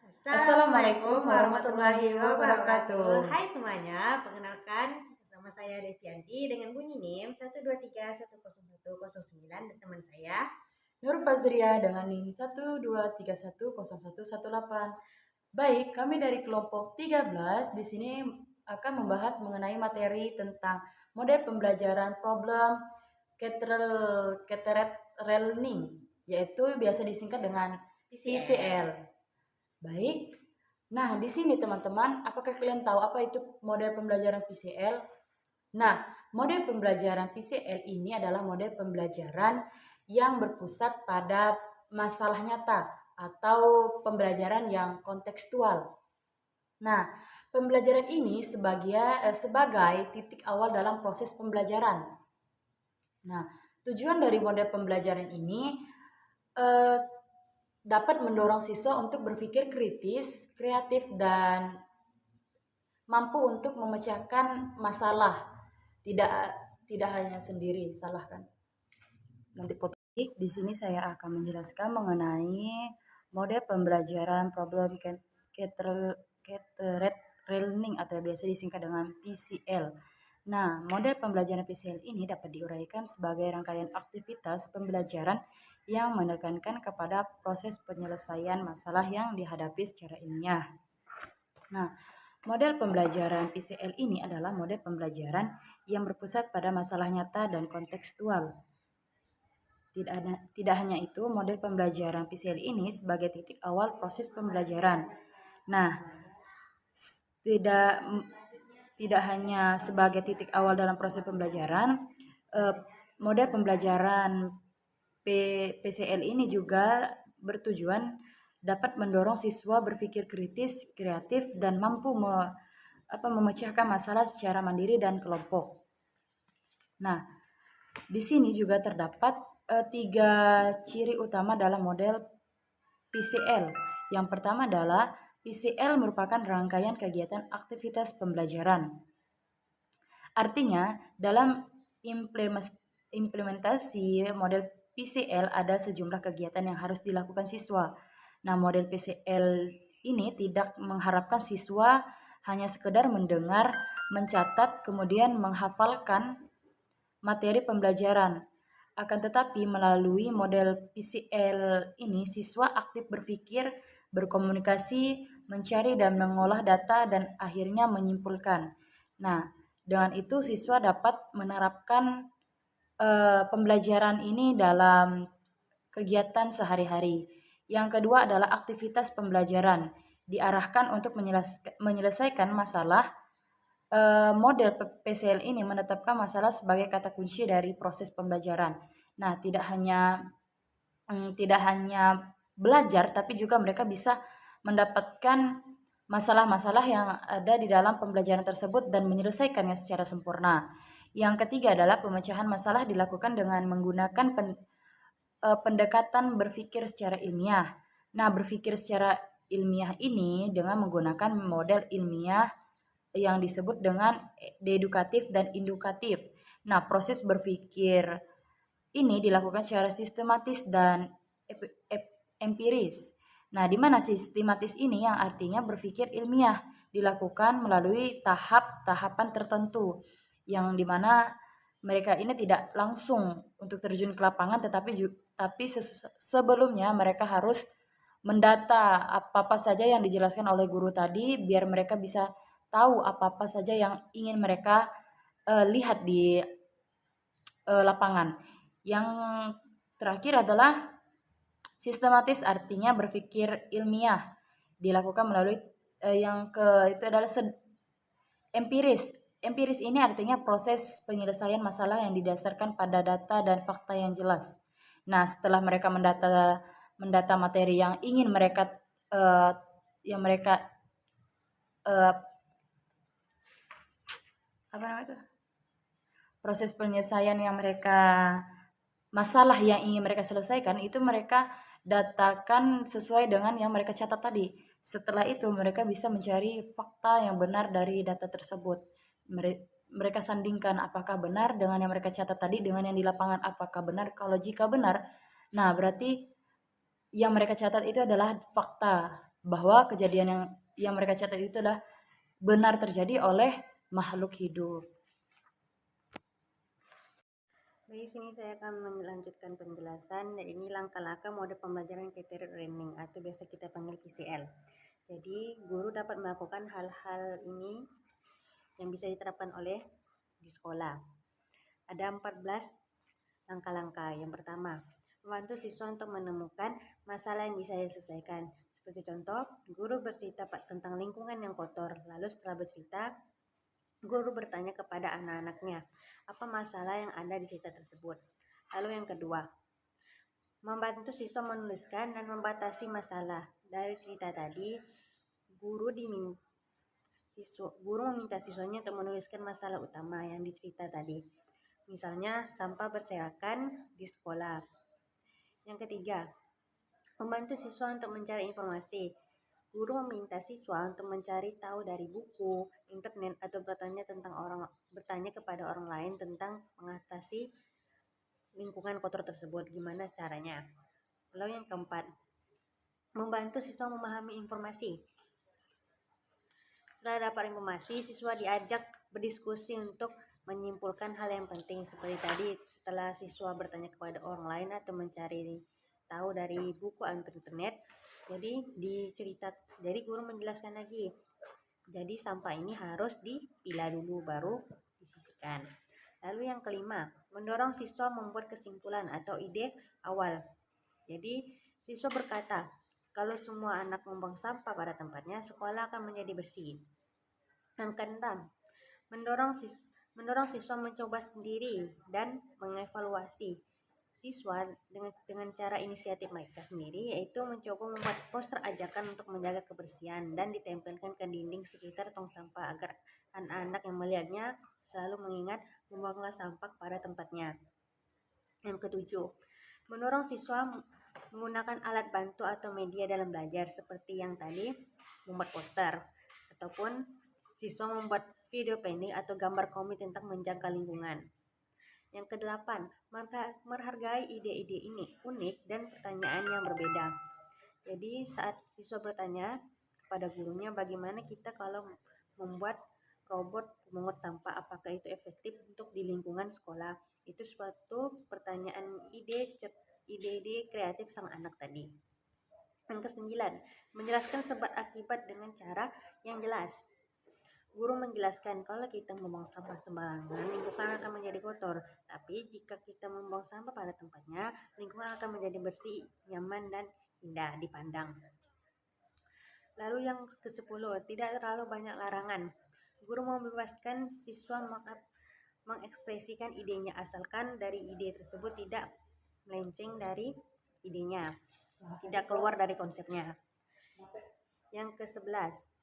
Assalamualaikum warahmatullahi wabarakatuh. Hai semuanya, perkenalkan bersama saya Devianti dengan bunyi NIM 123101009 dan teman saya. Nur Fazria dengan NIM 123101118. Baik, kami dari kelompok 13 di sini akan membahas mengenai materi tentang model pembelajaran problem catered learning, yaitu biasa disingkat dengan PCL. Baik. Nah, di sini teman-teman, apakah kalian tahu apa itu model pembelajaran PCL? Nah, model pembelajaran PCL ini adalah model pembelajaran yang berpusat pada masalah nyata atau pembelajaran yang kontekstual. Nah, pembelajaran ini sebagai titik awal dalam proses pembelajaran. Nah, tujuan dari model pembelajaran ini eh, dapat mendorong siswa untuk berpikir kritis, kreatif, dan mampu untuk memecahkan masalah. Tidak tidak hanya sendiri, salah kan? Nanti potik di sini saya akan menjelaskan mengenai model pembelajaran problem catered learning atau biasa disingkat dengan PCL. Nah, model pembelajaran PCL ini dapat diuraikan sebagai rangkaian aktivitas pembelajaran yang menekankan kepada proses penyelesaian masalah yang dihadapi secara ilmiah. Nah, model pembelajaran PCL ini adalah model pembelajaran yang berpusat pada masalah nyata dan kontekstual. Tidak hanya itu, model pembelajaran PCL ini sebagai titik awal proses pembelajaran. Nah, tidak tidak hanya sebagai titik awal dalam proses pembelajaran, model pembelajaran PCL ini juga bertujuan dapat mendorong siswa berpikir kritis, kreatif, dan mampu memecahkan masalah secara mandiri dan kelompok. Nah, di sini juga terdapat 3 ciri utama dalam model PCL. Yang pertama adalah PCL merupakan rangkaian kegiatan aktivitas pembelajaran. Artinya, dalam implementasi model PCL ada sejumlah kegiatan yang harus dilakukan siswa. Nah, model PCL ini tidak mengharapkan siswa hanya sekedar mendengar, mencatat, kemudian menghafalkan materi pembelajaran. Akan tetapi melalui model PCL ini siswa aktif berpikir, berkomunikasi, mencari dan mengolah data dan akhirnya menyimpulkan. Nah, dengan itu siswa dapat menerapkan pembelajaran ini dalam kegiatan sehari-hari. Yang kedua adalah aktivitas pembelajaran diarahkan untuk menyelesaikan masalah. Model PCL ini menetapkan masalah sebagai kata kunci dari proses pembelajaran. Nah, tidak hanya belajar, tapi juga mereka bisa mendapatkan masalah-masalah yang ada di dalam pembelajaran tersebut dan menyelesaikannya secara sempurna. Yang ketiga adalah pemecahan masalah dilakukan dengan menggunakan pendekatan berpikir secara ilmiah. Nah, berpikir secara ilmiah ini dengan menggunakan model ilmiah yang disebut dengan dedukatif dan indukatif. Nah, proses berpikir ini dilakukan secara sistematis dan empiris. Nah, di mana sistematis ini yang artinya berpikir ilmiah dilakukan melalui tahap-tahapan tertentu yang dimana mereka ini tidak langsung untuk terjun ke lapangan, tapi sebelumnya mereka harus mendata apa-apa saja yang dijelaskan oleh guru tadi biar mereka bisa tahu apa-apa saja yang ingin mereka lihat di lapangan. Yang terakhir adalah sistematis, artinya berpikir ilmiah dilakukan melalui itu adalah empiris. Empiris ini artinya proses penyelesaian masalah yang didasarkan pada data dan fakta yang jelas. Nah, setelah mereka mendata materi yang ingin mereka uh, yang mereka uh, apa namanya itu? Proses penyelesaian yang masalah yang ingin mereka selesaikan itu mereka datakan sesuai dengan yang mereka catat tadi. Setelah itu mereka bisa mencari fakta yang benar dari data tersebut. Mereka sandingkan apakah benar dengan yang mereka catat tadi dengan yang di lapangan apakah benar. Kalau jika benar, nah berarti yang mereka catat itu adalah fakta. bahwa kejadian yang mereka catat itu adalah benar terjadi oleh makhluk hidup. Di sini saya akan melanjutkan penjelasan. Ini langkah-langkah mode pembelajaran catered learning atau biasa kita panggil PCL. Jadi, guru dapat melakukan hal-hal ini yang bisa diterapkan oleh di sekolah. Ada 14 langkah-langkah. Yang pertama, membantu siswa untuk menemukan masalah yang bisa diselesaikan. Seperti contoh, guru bercerita tentang lingkungan yang kotor. Lalu setelah bercerita, guru bertanya kepada anak-anaknya, apa masalah yang ada di cerita tersebut. Lalu yang kedua, membantu siswa menuliskan dan membatasi masalah. Dari cerita tadi, guru meminta siswanya untuk menuliskan masalah utama yang dicerita tadi. Misalnya, sampah berserakan di sekolah. Yang ketiga, membantu siswa untuk mencari informasi. Guru meminta siswa untuk mencari tahu dari buku, internet, atau bertanya kepada orang lain tentang mengatasi lingkungan kotor tersebut. Gimana caranya? Lalu yang keempat, membantu siswa memahami informasi. Setelah dapat informasi, siswa diajak berdiskusi untuk menyimpulkan hal yang penting. Seperti tadi, setelah siswa bertanya kepada orang lain atau mencari tahu dari buku atau internet, jadi guru menjelaskan lagi. Jadi sampah ini harus dipilah dulu baru disisihkan. Lalu yang kelima, mendorong siswa membuat kesimpulan atau ide awal. Jadi siswa berkata, kalau semua anak membuang sampah pada tempatnya, sekolah akan menjadi bersih. Yang keenam, mendorong siswa mencoba sendiri dan mengevaluasi siswa dengan cara inisiatif mereka sendiri, yaitu mencoba membuat poster ajakan untuk menjaga kebersihan dan ditempelkan ke dinding sekitar tong sampah agar anak-anak yang melihatnya selalu mengingat membuanglah sampah pada tempatnya. Yang ketujuh, mendorong siswa menggunakan alat bantu atau media dalam belajar seperti yang tadi, membuat poster ataupun siswa membuat video pendek atau gambar komik tentang menjaga lingkungan. Yang kedelapan, menghargai ide-ide ini unik dan pertanyaan yang berbeda. Jadi saat siswa bertanya kepada gurunya, bagaimana kita kalau membuat robot pemungut sampah, apakah itu efektif untuk di lingkungan sekolah? Itu suatu pertanyaan ide kreatif sang anak tadi. Yang kesembilan, menjelaskan sebab akibat dengan cara yang jelas. Guru menjelaskan kalau kita membuang sampah sembarangan, lingkungan akan menjadi kotor. Tapi jika kita membuang sampah pada tempatnya, lingkungan akan menjadi bersih, nyaman, dan indah dipandang. Lalu yang ke-10, tidak terlalu banyak larangan. Guru membebaskan siswa mengekspresikan idenya asalkan dari ide tersebut tidak melenceng dari idenya, tidak keluar dari konsepnya. Yang ke-11,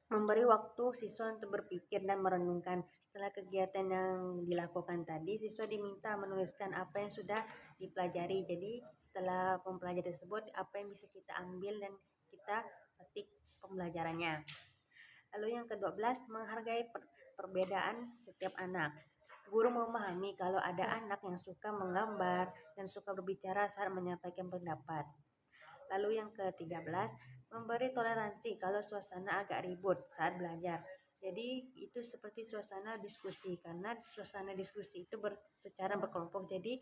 memberi waktu siswa untuk berpikir dan merenungkan. Setelah kegiatan yang dilakukan tadi, siswa diminta menuliskan apa yang sudah dipelajari. Jadi setelah mempelajari tersebut, apa yang bisa kita ambil dan kita petik pembelajarannya. Lalu yang ke-12, menghargai perbedaan setiap anak. Guru memahami kalau ada anak yang suka menggambar dan suka berbicara saat menyampaikan pendapat. Lalu yang ke-13, memberi toleransi kalau suasana agak ribut saat belajar. Jadi itu seperti suasana diskusi, karena suasana diskusi itu secara berkelompok. Jadi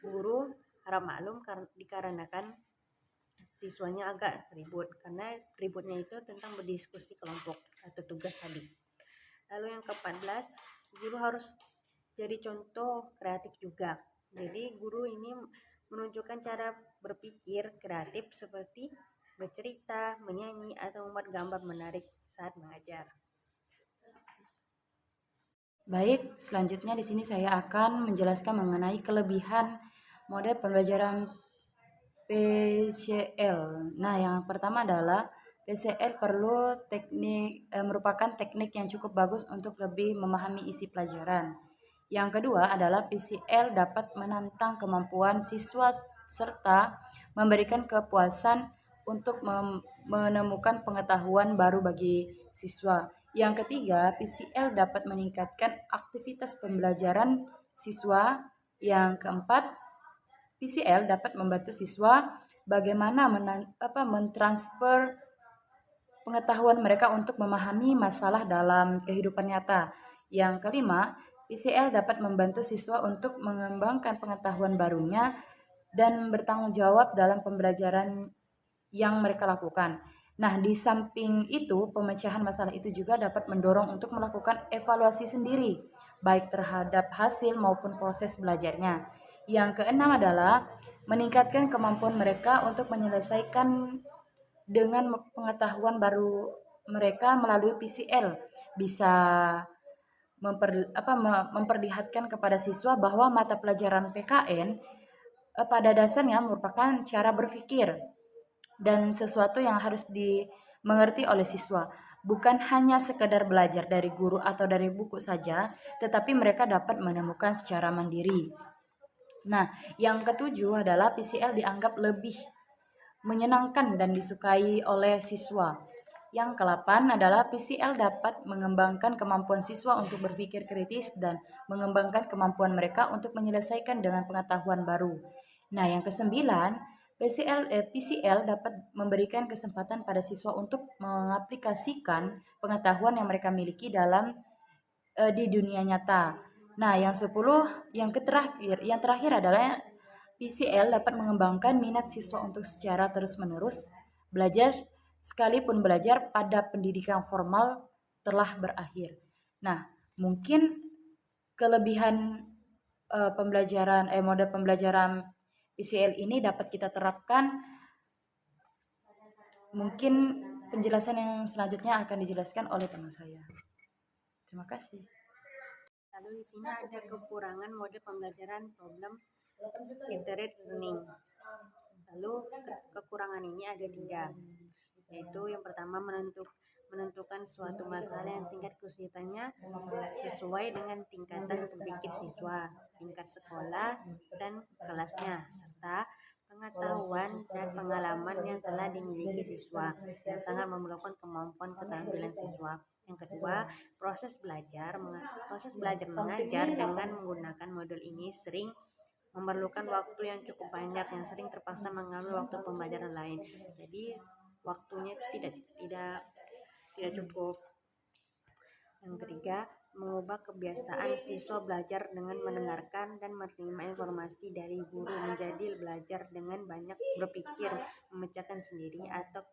guru harap maklum dikarenakan siswanya agak ribut, karena ributnya itu tentang berdiskusi kelompok atau tugas tadi. Lalu yang ke-14, guru harus jadi contoh kreatif juga. Jadi guru ini menunjukkan cara berpikir kreatif seperti bercerita, menyanyi, atau membuat gambar menarik saat mengajar. Baik, selanjutnya di sini saya akan menjelaskan mengenai kelebihan mode pembelajaran PCL. Nah, yang pertama adalah PCL merupakan teknik yang cukup bagus untuk lebih memahami isi pelajaran. Yang kedua adalah PCL dapat menantang kemampuan siswa serta memberikan kepuasan untuk menemukan pengetahuan baru bagi siswa. Yang ketiga, PCL dapat meningkatkan aktivitas pembelajaran siswa. Yang keempat, PCL dapat membantu siswa bagaimana mentransfer pengetahuan mereka untuk memahami masalah dalam kehidupan nyata. Yang kelima, PCL dapat membantu siswa untuk mengembangkan pengetahuan barunya dan bertanggung jawab dalam pembelajaran yang mereka lakukan. Nah, di samping itu, pemecahan masalah itu juga dapat mendorong untuk melakukan evaluasi sendiri, baik terhadap hasil maupun proses belajarnya. Yang keenam adalah meningkatkan kemampuan mereka untuk menyelesaikan dengan pengetahuan baru mereka melalui PCL. Bisa memperlihatkan kepada siswa bahwa mata pelajaran PKN pada dasarnya merupakan cara berpikir dan sesuatu yang harus dimengerti oleh siswa. Bukan hanya sekedar belajar dari guru atau dari buku saja, tetapi mereka dapat menemukan secara mandiri. Nah, yang ketujuh adalah PCL dianggap lebih menyenangkan dan disukai oleh siswa. Yang ke-8 adalah PCL dapat mengembangkan kemampuan siswa untuk berpikir kritis dan mengembangkan kemampuan mereka untuk menyelesaikan dengan pengetahuan baru. Nah, yang ke-9, PCL dapat memberikan kesempatan pada siswa untuk mengaplikasikan pengetahuan yang mereka miliki di dunia nyata. Nah, yang terakhir adalah PCL dapat mengembangkan minat siswa untuk secara terus-menerus belajar sekalipun belajar pada pendidikan formal telah berakhir. Nah, mungkin kelebihan mode pembelajaran PCL ini dapat kita terapkan. Mungkin penjelasan yang selanjutnya akan dijelaskan oleh teman saya. Terima kasih. Lalu di sini ada kekurangan mode pembelajaran problem iterate learning. Lalu kekurangan ini ada 3, yaitu yang pertama menentukan suatu masalah yang tingkat kesulitannya sesuai dengan tingkatan berpikir siswa, tingkat sekolah, dan kelasnya, serta pengetahuan dan pengalaman yang telah dimiliki siswa yang sangat memerlukan kemampuan keterampilan siswa. Yang kedua, proses belajar mengajar dengan menggunakan modul ini sering memerlukan waktu yang cukup banyak yang sering terpaksa mengambil waktu pembelajaran lain. Jadi waktunya itu tidak cukup. Yang ketiga, mengubah kebiasaan siswa belajar dengan mendengarkan dan menerima informasi dari guru menjadi belajar dengan banyak berpikir, memecahkan sendiri atau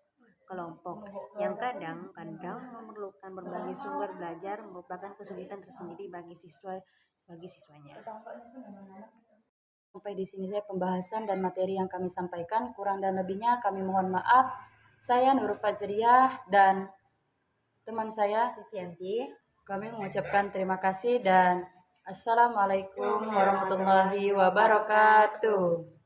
kelompok yang kadang-kadang memerlukan berbagai sumber belajar merupakan kesulitan tersendiri bagi siswanya. Sampai di sini saya pembahasan dan materi yang kami sampaikan. Kurang dan lebihnya kami mohon maaf. Saya Nurul Fazriyah dan teman saya Vivianti. Kami mengucapkan terima kasih dan Assalamualaikum warahmatullahi wabarakatuh.